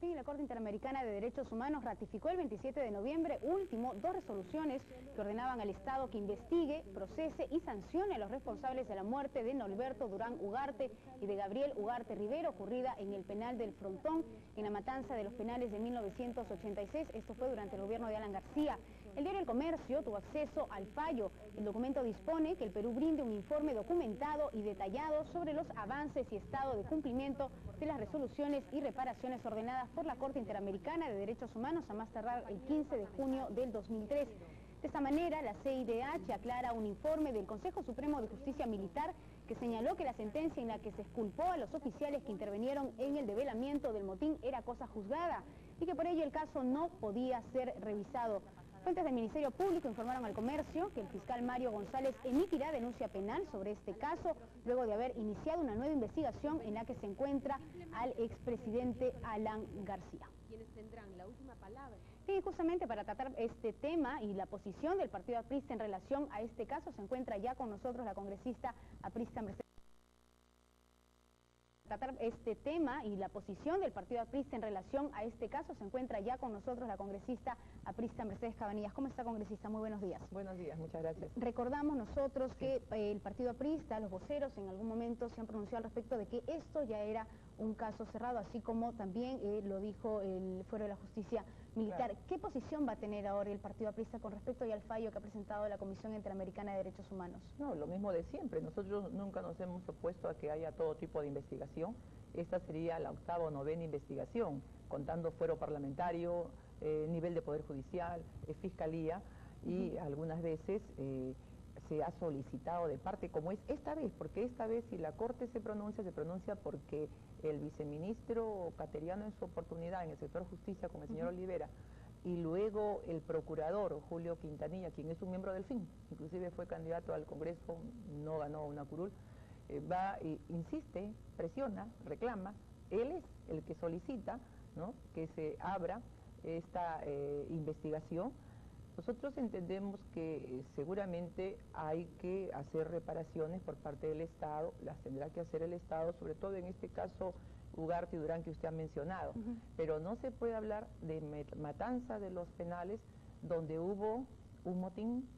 Sí, la Corte Interamericana de Derechos Humanos ratificó el 27 de noviembre último 2 resoluciones que ordenaban al Estado que investigue, procese y sancione a los responsables de la muerte de Norberto Durán Ugarte y de Gabriel Ugarte Rivero, ocurrida en el penal del Frontón, en la matanza de los penales de 1986. Esto fue durante el gobierno de Alan García. El diario El Comercio tuvo acceso al fallo. El documento dispone que el Perú brinde un informe documentado y detallado sobre los avances y estado de cumplimiento de las resoluciones y reparaciones ordenadas por la Corte Interamericana de Derechos Humanos a más tardar el 15 de junio del 2003. De esta manera, la CIDH aclara un informe del Consejo Supremo de Justicia Militar que señaló que la sentencia en la que se exculpó a los oficiales que intervinieron en el develamiento del motín era cosa juzgada y que por ello el caso no podía ser revisado. Fuentes del Ministerio Público informaron al Comercio que el fiscal Mario González emitirá denuncia penal sobre este caso luego de haber iniciado una nueva investigación en la que se encuentra al expresidente Alan García. Quienes tendrán la última palabra. Y justamente para tratar este tema y la posición del partido aprista en relación a este caso se encuentra ya con nosotros la congresista aprista Mercedes. Tratar este tema y la posición del partido aprista en relación a este caso se encuentra ya con nosotros la congresista aprista Mercedes Cabanillas. ¿Cómo está, congresista? Muy buenos días. Buenos días, muchas gracias. Recordamos nosotros que el partido aprista, los voceros en algún momento se han pronunciado al respecto de que esto ya era un caso cerrado, así como también lo dijo el Fuero de la Justicia Militar. Claro. ¿Qué posición va a tener ahora el partido aprista con respecto al fallo que ha presentado la Comisión Interamericana de Derechos Humanos? No, lo mismo de siempre. Nosotros nunca nos hemos opuesto a que haya todo tipo de investigación. Esta sería la 8ª o 9ª investigación, contando fuero parlamentario, nivel de Poder Judicial, Fiscalía, y algunas veces se ha solicitado de parte, como es esta vez, porque esta vez si la Corte se pronuncia porque el viceministro Cateriano en su oportunidad en el sector justicia con el señor Olivera, y luego el procurador Julio Quintanilla, quien es un miembro del FIN, inclusive fue candidato al Congreso, no ganó una curul, va e insiste, presiona, reclama, él es el que solicita, ¿no?, que se abra esta investigación. Nosotros entendemos que seguramente hay que hacer reparaciones por parte del Estado, las tendrá que hacer el Estado, sobre todo en este caso Ugarte y Durán que usted ha mencionado, pero no se puede hablar de matanza de los penales donde hubo un motín,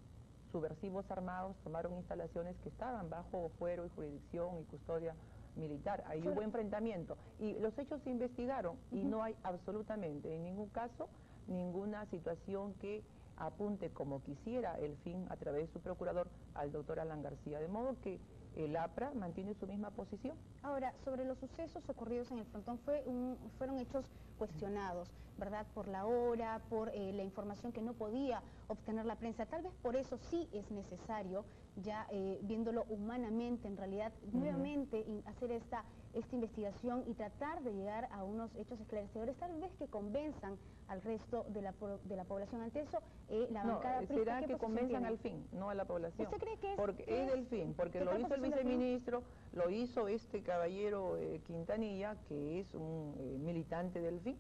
subversivos armados tomaron instalaciones que estaban bajo fuero y jurisdicción y custodia militar, ahí hubo enfrentamiento y los hechos se investigaron y no hay absolutamente en ningún caso ninguna situación que apunte como quisiera el FIN a través de su procurador al doctor Alan García, de modo que el APRA mantiene su misma posición. Ahora, sobre los sucesos ocurridos en el Frontón, fueron hechos cuestionados, ¿verdad? Por la hora, por la información que no podía obtener la prensa. Tal vez por eso sí es necesario, ya viéndolo humanamente, en realidad, nuevamente hacer esta investigación y tratar de llegar a unos hechos esclarecedores, tal vez que convenzan al resto de la población. Ante eso, la bancada aprista, será que convenzan al FIN, no a la población. ¿Usted cree que es? Porque es del FIN, porque lo hizo el viceministro, lo hizo este caballero Quintanilla, que es un militante del FIN.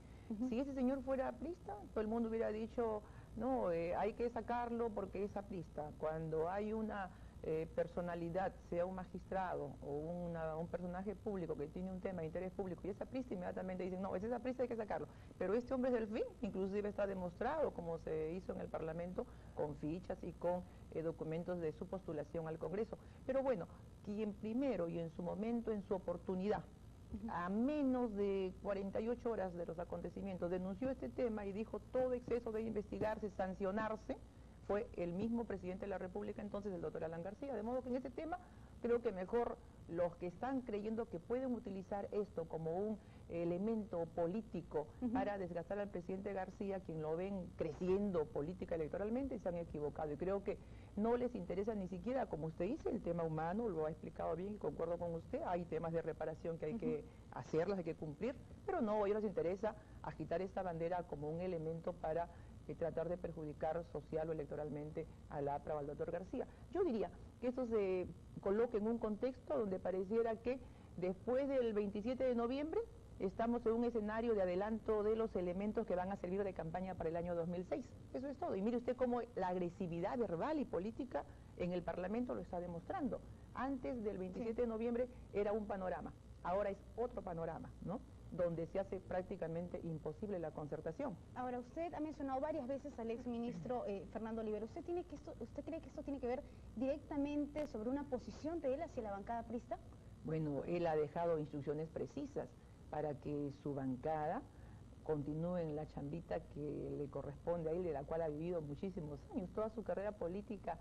Si ese señor fuera aprista, todo el mundo hubiera dicho, no, hay que sacarlo porque es aprista. Cuando hay una personalidad, sea un magistrado o un personaje público que tiene un tema de interés público y es aprista, inmediatamente dicen, no, ese es aprista, hay que sacarlo. Pero este hombre es del FIN, inclusive está demostrado, como se hizo en el Parlamento, con fichas y con documentos de su postulación al Congreso. Pero bueno, quien primero y en su momento, en su oportunidad, a menos de 48 horas de los acontecimientos, denunció este tema y dijo todo exceso debe investigarse, sancionarse, fue el mismo presidente de la República entonces, el doctor Alan García, de modo que en ese tema creo que mejor los que están creyendo que pueden utilizar esto como un elemento político para desgastar al presidente García, quien lo ven creciendo política electoralmente, se han equivocado y creo que no les interesa ni siquiera, como usted dice, el tema humano, lo ha explicado bien y concuerdo con usted, hay temas de reparación que hay que hacerlas, hay que cumplir, pero no, a ellos les interesa agitar esta bandera como un elemento para tratar de perjudicar social o electoralmente a la APRA o al doctor García. Yo diría que esto se coloque en un contexto donde pareciera que después del 27 de noviembre estamos en un escenario de adelanto de los elementos que van a servir de campaña para el año 2006. Eso es todo. Y mire usted cómo la agresividad verbal y política en el Parlamento lo está demostrando. Antes del 27 de noviembre era un panorama, ahora es otro panorama, ¿no? donde se hace prácticamente imposible la concertación. Ahora, usted ha mencionado varias veces al exministro Fernando Olivera. ¿Usted cree que esto tiene que ver directamente sobre una posición de él hacia la bancada aprista? Bueno, él ha dejado instrucciones precisas para que su bancada continúe en la chambita que le corresponde a él, de la cual ha vivido muchísimos años. Toda su carrera política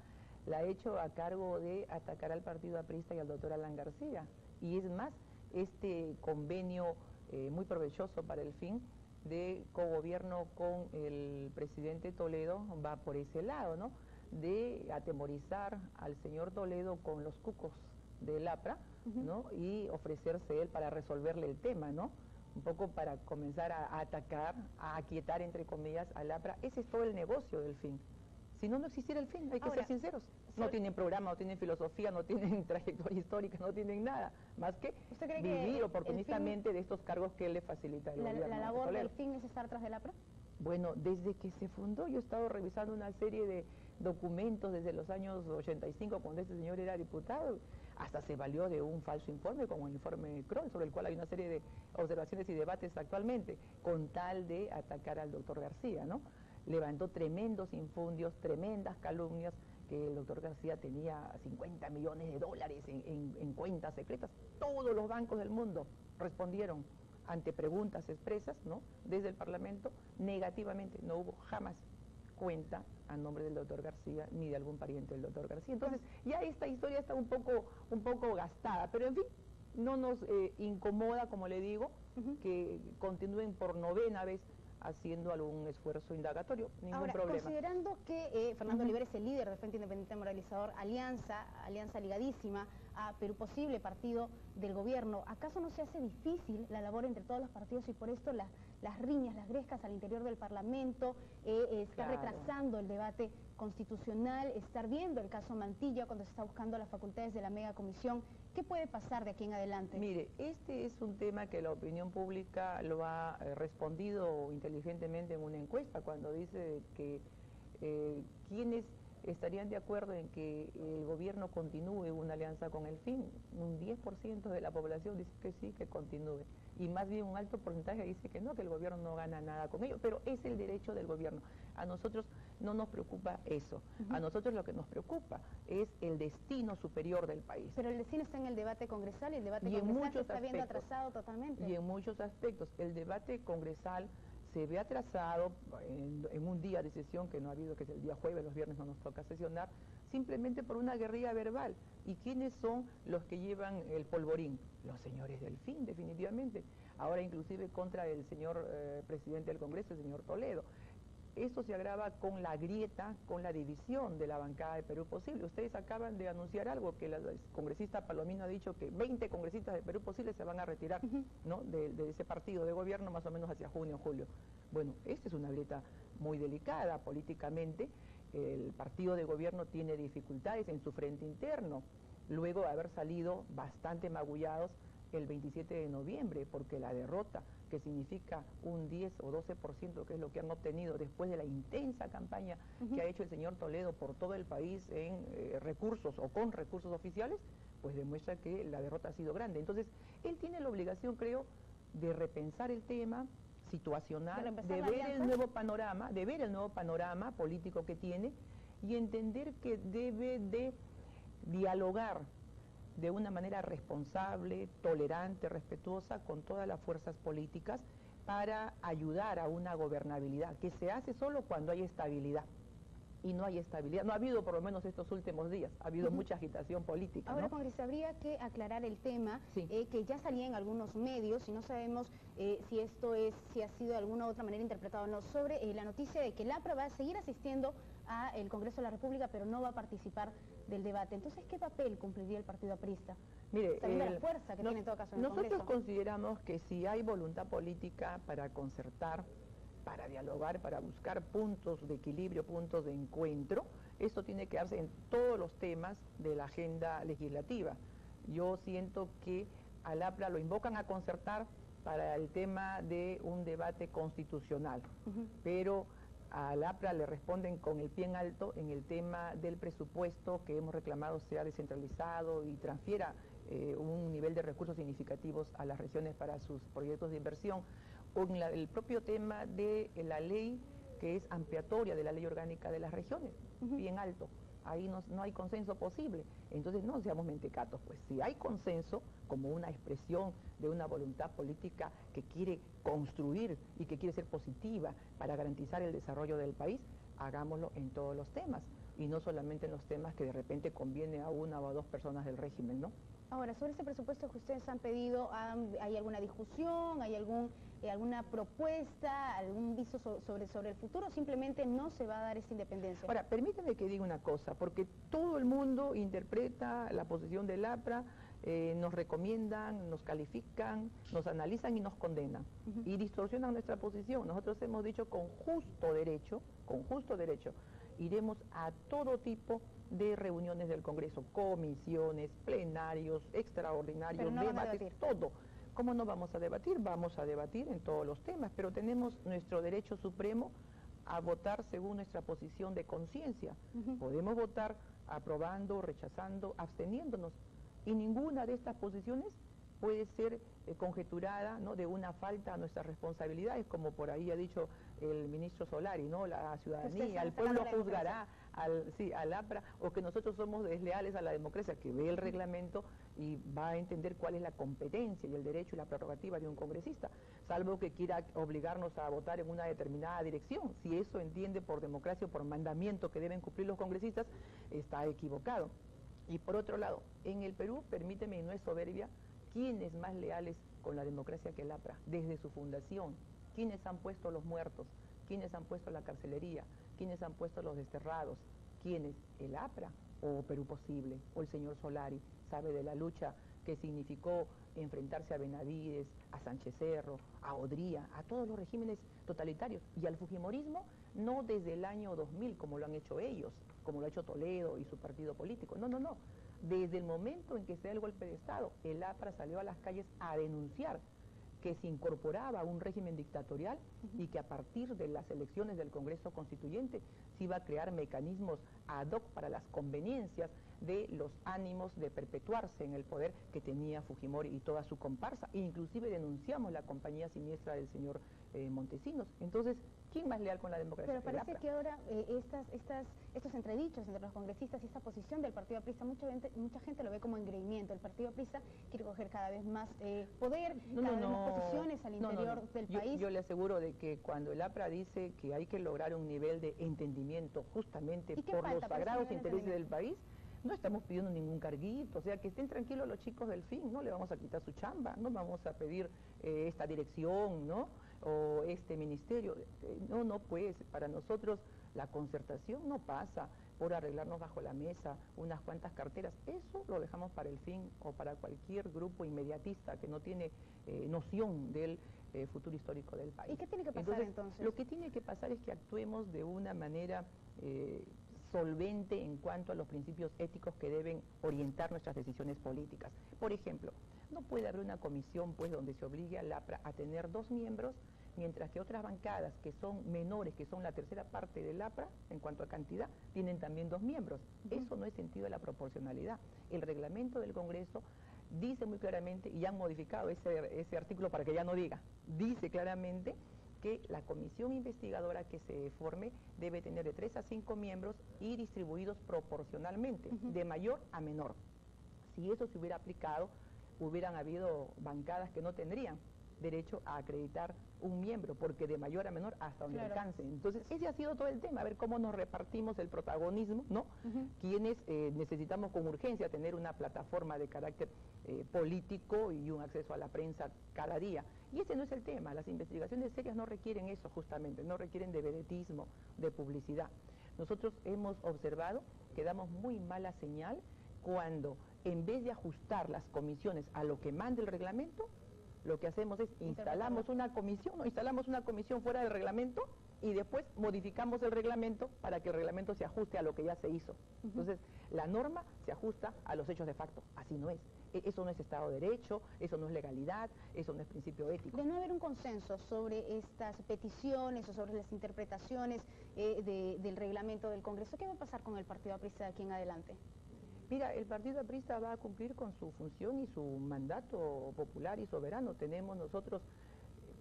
la ha hecho a cargo de atacar al partido aprista y al doctor Alan García. Y es más, este convenio muy provechoso para el fin de cogobierno con el presidente Toledo va por ese lado, ¿no? De atemorizar al señor Toledo con los cucos del APRA, ¿no? Y ofrecerse él para resolverle el tema, ¿no? Un poco para comenzar a atacar, a aquietar, entre comillas, al APRA. Ese es todo el negocio del fin. Si no, no existiera el fin, hay que ser sinceros. No tienen programa, no tienen filosofía, no tienen trayectoria histórica, no tienen nada, más que vivir oportunistamente de estos cargos que él le facilita el gobierno. ¿La labor del fin es estar tras del APRA? Bueno, desde que se fundó, yo he estado revisando una serie de documentos desde los años 85, cuando este señor era diputado, hasta se valió de un falso informe, como el informe Kroll, sobre el cual hay una serie de observaciones y debates actualmente, con tal de atacar al doctor García, ¿no? Levantó tremendos infundios, tremendas calumnias, que el doctor García tenía 50 millones de dólares en cuentas secretas. Todos los bancos del mundo respondieron ante preguntas expresas, ¿no?, desde el Parlamento, negativamente. No hubo jamás cuenta a nombre del doctor García ni de algún pariente del doctor García. Entonces, ya esta historia está un poco gastada, pero en fin, no nos incomoda, como le digo, que continúen por novena vez haciendo algún esfuerzo indagatorio, ningún problema. Considerando que Fernando Olivera es el líder del Frente Independiente Moralizador, alianza ligadísima a Perú Posible, partido del gobierno, ¿acaso no se hace difícil la labor entre todos los partidos y por esto las riñas, las grescas al interior del Parlamento, está retrasando el debate constitucional, estar viendo el caso Mantilla cuando se está buscando las facultades de la mega comisión? ¿Qué puede pasar de aquí en adelante? Mire, este es un tema que la opinión pública lo ha respondido inteligentemente en una encuesta, cuando dice que quienes estarían de acuerdo en que el gobierno continúe una alianza con el fin. Un 10% de la población dice que sí, que continúe. Y más bien un alto porcentaje dice que no, que el gobierno no gana nada con ello. Pero es el derecho del gobierno. A nosotros no nos preocupa eso. A nosotros lo que nos preocupa es el destino superior del país. Pero el destino está en el debate congresal y el debate congresal se está viendo atrasado totalmente. Y en muchos aspectos. El debate congresal se ve atrasado en un día de sesión que no ha habido, que es el día jueves, los viernes no nos toca sesionar, simplemente por una guerrilla verbal. ¿Y quiénes son los que llevan el polvorín? Los señores del fin, definitivamente. Ahora inclusive contra el señor presidente del Congreso, el señor Toledo. Esto se agrava con la grieta, con la división de la bancada de Perú Posible. Ustedes acaban de anunciar algo, que la congresista Palomino ha dicho que 20 congresistas de Perú Posible se van a retirar, ¿no?, de ese partido de gobierno más o menos hacia junio o julio. Bueno, esta es una grieta muy delicada políticamente. El partido de gobierno tiene dificultades en su frente interno, luego de haber salido bastante magullados el 27 de noviembre, porque la derrota, que significa un 10 o 12%, que es lo que han obtenido después de la intensa campaña que ha hecho el señor Toledo por todo el país en recursos o con recursos oficiales, pues demuestra que la derrota ha sido grande. Entonces, él tiene la obligación, creo, de repensar el tema situacional, de ver el nuevo panorama político que tiene y entender que debe de dialogar de una manera responsable, tolerante, respetuosa con todas las fuerzas políticas para ayudar a una gobernabilidad que se hace solo cuando hay estabilidad. Y no hay estabilidad, no ha habido por lo menos estos últimos días, ha habido mucha agitación política. Ahora, ¿no? congresista, habría que aclarar el tema, que ya salía en algunos medios y no sabemos si ha sido de alguna u otra manera interpretado o no, sobre la noticia de que el APRA va a seguir asistiendo al Congreso de la República, pero no va a participar del debate. Entonces, ¿qué papel cumpliría el partido aprista? Mire, sabiendo la fuerza que tiene en todo caso en el nosotros Congreso. consideramos que si hay voluntad política para concertar, para dialogar, para buscar puntos de equilibrio, puntos de encuentro, esto tiene que darse en todos los temas de la agenda legislativa. Yo siento que al APRA lo invocan a concertar para el tema de un debate constitucional, pero al APRA le responden con el pie en alto en el tema del presupuesto que hemos reclamado sea descentralizado y transfiera un nivel de recursos significativos a las regiones para sus proyectos de inversión, o en el propio tema de la ley que es ampliatoria de la ley orgánica de las regiones, bien alto. Ahí no hay consenso posible. Entonces no seamos mentecatos, pues si hay consenso como una expresión de una voluntad política que quiere construir y que quiere ser positiva para garantizar el desarrollo del país, hagámoslo en todos los temas y no solamente en los temas que de repente conviene a una o a dos personas del régimen, ¿no? Ahora, sobre este presupuesto que ustedes han pedido, ¿hay alguna discusión, hay alguna propuesta, algún viso sobre el futuro, o simplemente no se va a dar esta independencia? Ahora, permítame que diga una cosa, porque todo el mundo interpreta la posición del APRA, nos recomiendan, nos califican, nos analizan y nos condenan, y distorsionan nuestra posición. Nosotros hemos dicho con justo derecho, iremos a todo tipo de reuniones del Congreso, comisiones, plenarios, extraordinarios, debates, todo. ¿Cómo no vamos a debatir? Vamos a debatir en todos los temas, pero tenemos nuestro derecho supremo a votar según nuestra posición de conciencia. Podemos votar aprobando, rechazando, absteniéndonos, y ninguna de estas posiciones puede ser conjeturada, ¿no?, de una falta a nuestras responsabilidades, como por ahí ha dicho el ministro Solari, ¿no?, la ciudadanía, el pueblo juzgará al APRA, o que nosotros somos desleales a la democracia, que ve el reglamento y va a entender cuál es la competencia y el derecho y la prerrogativa de un congresista, salvo que quiera obligarnos a votar en una determinada dirección. Si eso entiende por democracia o por mandamiento que deben cumplir los congresistas, está equivocado. Y por otro lado, en el Perú, permíteme, y no es soberbia, ¿quiénes más leales con la democracia que el APRA? Desde su fundación, ¿quiénes han puesto los muertos? ¿Quiénes han puesto la carcelería? ¿Quiénes han puesto los desterrados? ¿Quiénes? ¿El APRA o Perú Posible? ¿O el señor Solari? ¿Sabe de la lucha que significó enfrentarse a Benavides, a Sánchez Cerro, a Odría, a todos los regímenes totalitarios? Y al fujimorismo, no desde el año 2000, como lo han hecho ellos, como lo ha hecho Toledo y su partido político. No. Desde el momento en que se da el golpe de Estado, el APRA salió a las calles a denunciar que se incorporaba a un régimen dictatorial y que a partir de las elecciones del Congreso Constituyente se iba a crear mecanismos ad hoc para las conveniencias de los ánimos de perpetuarse en el poder que tenía Fujimori y toda su comparsa. E inclusive denunciamos la compañía siniestra del señor Montesinos. Entonces, ¿quién más leal con la democracia? Pero parece que ahora estos entredichos entre los congresistas y esta posición del Partido Aprista, mucha gente lo ve como engreimiento. El Partido Aprista quiere coger cada vez más poder, cada vez más posiciones al interior del país. Yo le aseguro de que cuando el APRA dice que hay que lograr un nivel de entendimiento justamente por los sagrados intereses del país, no estamos pidiendo ningún carguito, o sea, que estén tranquilos los chicos del FIN, no le vamos a quitar su chamba, no vamos a pedir esta dirección, ¿no?, o este ministerio. No, pues, para nosotros la concertación no pasa por arreglarnos bajo la mesa unas cuantas carteras. Eso lo dejamos para el FIN o para cualquier grupo inmediatista que no tiene noción del futuro histórico del país. ¿Y qué tiene que pasar entonces? Lo que tiene que pasar es que actuemos de una manera solvente en cuanto a los principios éticos que deben orientar nuestras decisiones políticas. Por ejemplo, no puede haber una comisión pues donde se obligue al APRA a tener 2 miembros, mientras que otras bancadas que son menores, que son la tercera parte del APRA en cuanto a cantidad, tienen también 2 miembros. Eso no es sentido de la proporcionalidad. El reglamento del Congreso dice muy claramente, y han modificado ese artículo para que ya no diga, dice claramente que la comisión investigadora que se forme debe tener de 3 a 5 miembros y distribuidos proporcionalmente, de mayor a menor. Si eso se hubiera aplicado, hubieran habido bancadas que no tendrían derecho a acreditar un miembro, porque de mayor a menor hasta donde alcance. Entonces, ese ha sido todo el tema, a ver cómo nos repartimos el protagonismo, ¿no? Quienes necesitamos con urgencia tener una plataforma de carácter político y un acceso a la prensa cada día. Y ese no es el tema, las investigaciones serias no requieren eso justamente, no requieren de vedetismo, de publicidad. Nosotros hemos observado que damos muy mala señal cuando, en vez de ajustar las comisiones a lo que manda el reglamento, lo que hacemos es instalamos una comisión fuera del reglamento y después modificamos el reglamento para que el reglamento se ajuste a lo que ya se hizo. Entonces, la norma se ajusta a los hechos de facto. Así no es. Eso no es Estado de Derecho, eso no es legalidad, eso no es principio ético. De no haber un consenso sobre estas peticiones o sobre las interpretaciones del reglamento del Congreso, ¿qué va a pasar con el Partido Aprista de aquí en adelante? Mira, el Partido Aprista va a cumplir con su función y su mandato popular y soberano. Tenemos nosotros,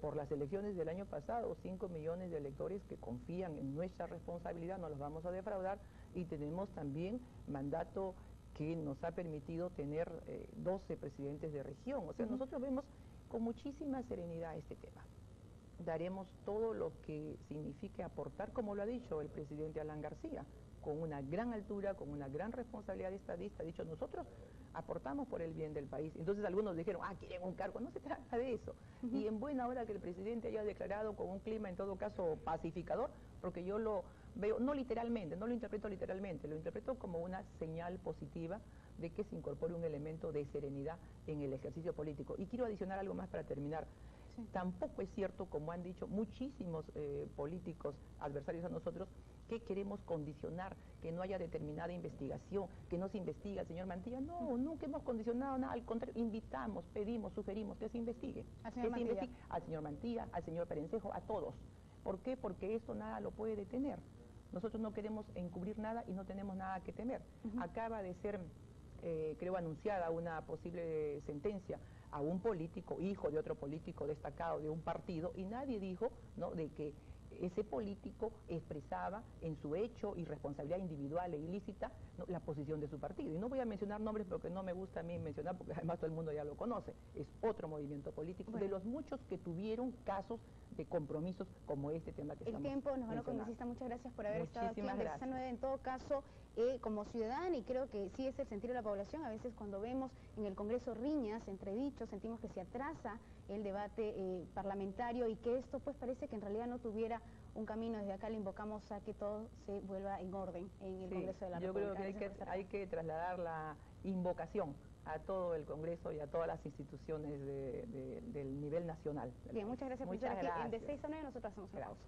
por las elecciones del año pasado, 5 millones de electores que confían en nuestra responsabilidad, no los vamos a defraudar, y tenemos también mandato que nos ha permitido tener 12 presidentes de región. O sea, nosotros vemos con muchísima serenidad este tema. Daremos todo lo que signifique aportar, como lo ha dicho el presidente Alan García, con una gran altura, con una gran responsabilidad estadista. Ha dicho, nosotros aportamos por el bien del país. Entonces algunos dijeron, quieren un cargo. No se trata de eso. Y en buena hora que el presidente haya declarado con un clima, en todo caso, pacificador, porque yo lo veo, no literalmente, no lo interpreto literalmente, lo interpreto como una señal positiva de que se incorpore un elemento de serenidad en el ejercicio político. Y quiero adicionar algo más para terminar. Tampoco es cierto, como han dicho muchísimos políticos adversarios a nosotros, que queremos condicionar que no haya determinada investigación, que no se investigue al señor Mantilla. No, nunca hemos condicionado nada, al contrario, invitamos, pedimos, sugerimos que se investigue. Al señor Mantilla, al señor Perencejo, a todos. ¿Por qué? Porque esto nada lo puede detener. Nosotros no queremos encubrir nada y no tenemos nada que temer. Acaba de ser, creo, anunciada una posible sentencia a un político, hijo de otro político destacado de un partido, y nadie dijo, ¿no?, de que ese político expresaba en su hecho y responsabilidad individual e ilícita, ¿no?, la posición de su partido. Y no voy a mencionar nombres porque no me gusta a mí mencionar, porque además todo el mundo ya lo conoce. Es otro movimiento político, de los muchos que tuvieron casos de compromisos como este tema que estamos mencionando. El tiempo nos va a congresista. Muchas gracias por haber estado aquí en Noticias 9. En todo caso, como ciudadana, y creo que sí es el sentir de la población, a veces cuando vemos en el Congreso riñas, entredichos, sentimos que se atrasa el debate parlamentario y que esto pues parece que en realidad no tuviera un camino. Desde acá le invocamos a que todo se vuelva en orden en el Congreso de la República. Yo creo que hay que trasladar la invocación a todo el Congreso y a todas las instituciones del nivel nacional. Bien, muchas gracias por estar aquí. En De 6 a 9 nosotros hacemos una pausa.